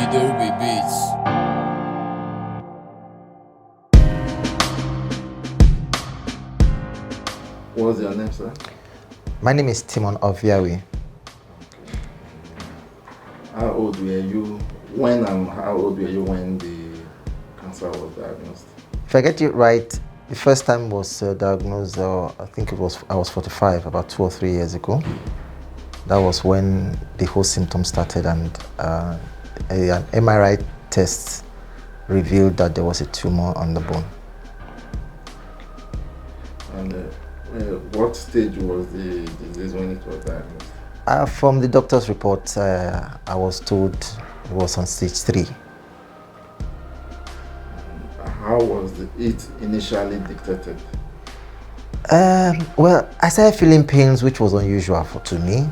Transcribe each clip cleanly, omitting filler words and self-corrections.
Adobe Beats. What's your name, sir? My name is Timon Oviame. How old were you when the cancer was diagnosed? If I get it right, the first time was diagnosed, I think I was 45, about 2 or 3 years ago. That was when the whole symptom started, and an MRI test revealed that there was a tumor on the bone. And what stage was the disease when it was diagnosed? From the doctor's report, I was told it was on stage 3. How was it initially dictated? Well, I started feeling pains, which was unusual to me,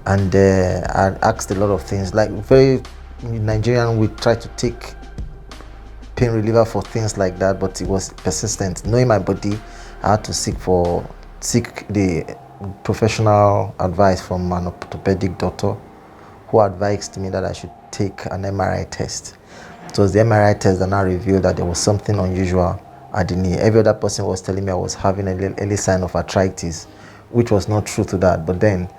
and I asked a lot of things. Like very Nigerian, we try to take pain reliever for things like that, but it was persistent. Knowing my body, I had to seek the professional advice from an orthopedic doctor, who advised me that I should take an MRI test. It was the MRI test that now revealed that there was something unusual at the knee. Every other person was telling me I was having an early sign of arthritis, which was not true to that. But then,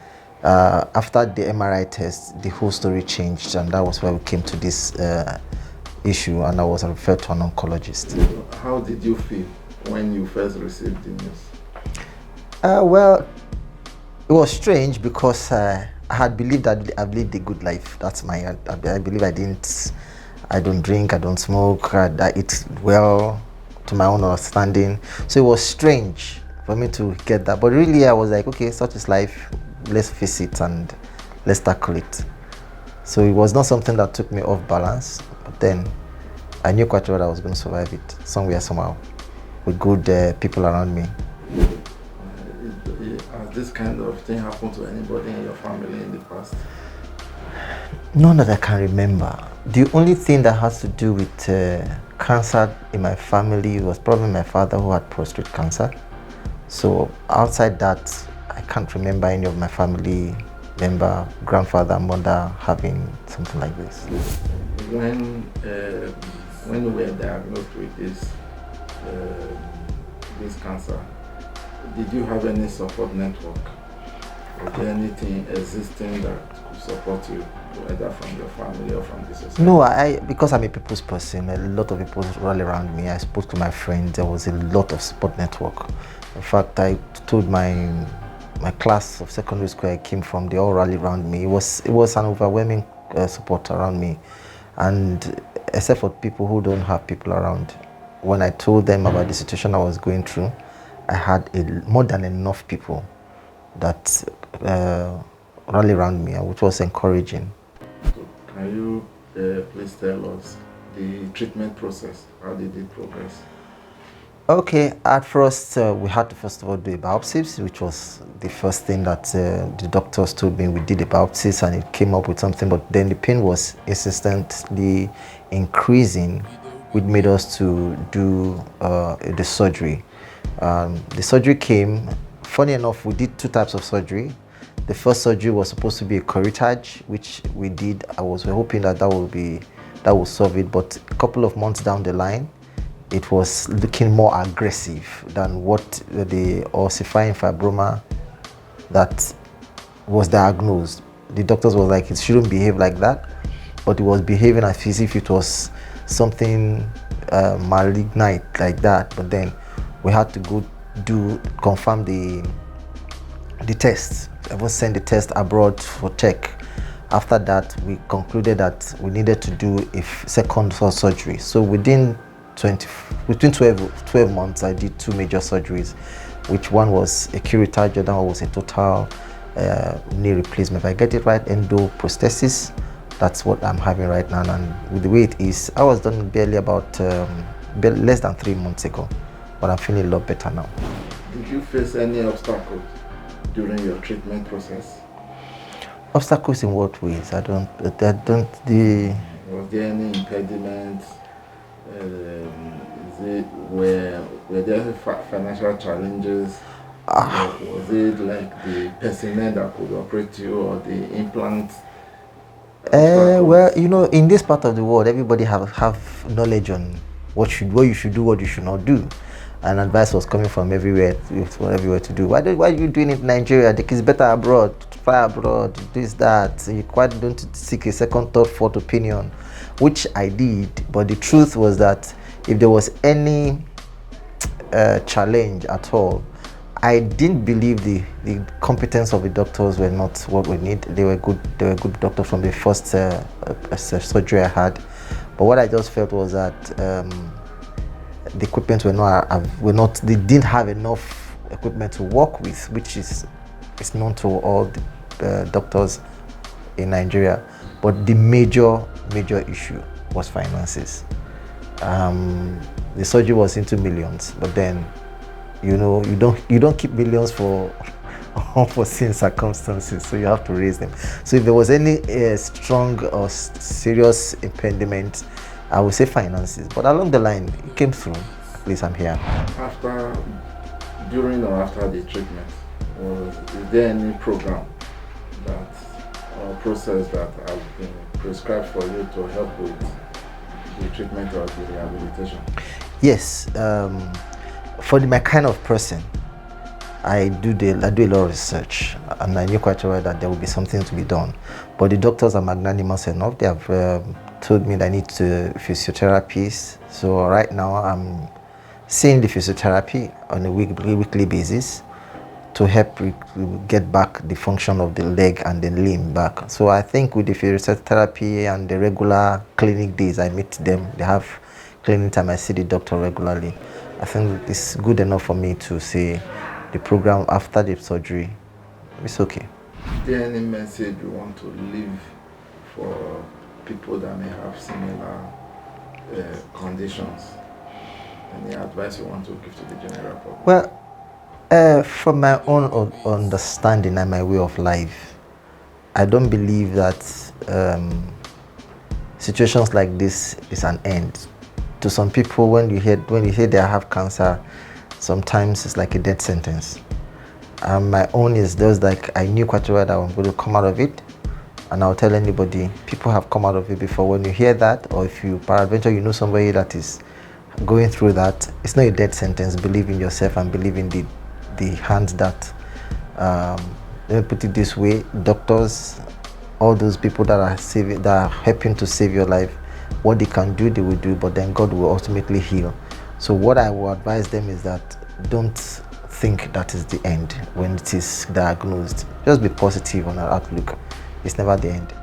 after the MRI test, the whole story changed, and that was where we came to this issue, and I was referred to an oncologist. How did you feel when you first received the news? Well, it was strange because I had believed that I've lived a good life. That's I believe I don't drink, I don't smoke, I eat well to my own understanding. So it was strange for me to get that. But really I was like, okay, such is life, let's face it and let's tackle it. So it was not something that took me off balance, but then I knew quite well that I was going to survive it somewhere, somehow, with good people around me. Has this kind of thing happened to anybody in your family in the past? None that I can remember. The only thing that has to do with cancer in my family was probably my father, who had prostate cancer. So outside that, I can't remember any of my family member, grandfather, mother having something like this. When you were diagnosed with this cancer, did you have any support network? Was there anything existing that could support you, either from your family or from the society? No, because I'm a people's person, a lot of people rally around me. I spoke to my friends. There was a lot of support network. In fact, I told my class of secondary school I came from, they all rallied around me. It was an overwhelming support around me, and except for people who don't have people around. When I told them about the situation I was going through, I had more than enough people that rally around me, which was encouraging. So can you please tell us the treatment process? How did it progress? Okay, at first we had to first of all do a biopsy, which was the first thing that the doctors told me. We did a biopsy and it came up with something, but then the pain was insistently increasing, which made us to do the surgery. The surgery came. Funny enough, we did 2 types of surgery. The first surgery was supposed to be a curettage, which we did. I was hoping that will solve it, but a couple of months down the line, it was looking more aggressive than what the ossifying fibroma that was diagnosed. The doctors was like, it shouldn't behave like that, but it was behaving as if it was something malignant like that. But then we had to go confirm the test. I was sent the test abroad for check. After that, we concluded that we needed to do a second surgery. So within 12 months, I did 2 major surgeries, which one was a curettage, the other one was a total knee replacement. If I get it right, endoprosthesis. That's what I'm having right now, and with the way it is, I was done barely about less than 3 months ago, but I'm feeling a lot better now. Did you face any obstacles during your treatment process? Obstacles in what ways? Was there any impediments? Were there financial challenges? Was it like the personnel that could operate you, or the implant Well, you know, in this part of the world, everybody have knowledge on what you should do, what you should not do, and advice was coming from everywhere, from everywhere to do. Why are you doing it in Nigeria? The kids better abroad, fly abroad, this that. You quite don't seek a second, third, fourth opinion, which I did. But the truth was that if there was any challenge at all, I didn't believe the competence of the doctors were not what we need. They were good doctors from the first surgery I had. But what I just felt was that the equipment were not, they didn't have enough equipment to work with, which is known to all the doctors in Nigeria. But the major issue was finances. The surgery was into millions, but then, you know, you don't keep millions for unforeseen circumstances, so you have to raise them. So if there was any strong or serious impediment, I would say finances, but along the line it came through. At least I'm here. During or after the treatment, is there any program that or process that has been prescribed for you to help with the treatment or the rehabilitation? Yes. For my kind of person, I do a lot of research, and I knew quite well that there will be something to be done. But the doctors are magnanimous enough. They have told me that I need physiotherapists. So right now I'm seeing the physiotherapy on a weekly basis to help get back the function of the leg and the limb back. So I think with the physiotherapy and the regular clinic days, I meet them. They have clinic time. I see the doctor regularly. I think it's good enough for me to say the program after the surgery, it's okay. Is there any message you want to leave for people that may have similar conditions? Any advice you want to give to the general public? Well, from my own understanding and my way of life, I don't believe that situations like this is an end. To some people, when you hear they have cancer, sometimes it's like a death sentence. My own is just like I knew quite well that I'm going to come out of it, and I'll tell anybody, people have come out of it before. When you hear that, or if you peradventure you know somebody that is going through that, it's not a death sentence. Believe in yourself and believe in the hands that, let me put it this way, doctors, all those people that are helping to save your life, what they can do, they will do, but then God will ultimately heal. So what I will advise them is that don't think that is the end when it is diagnosed. Just be positive on our outlook. It's never the end.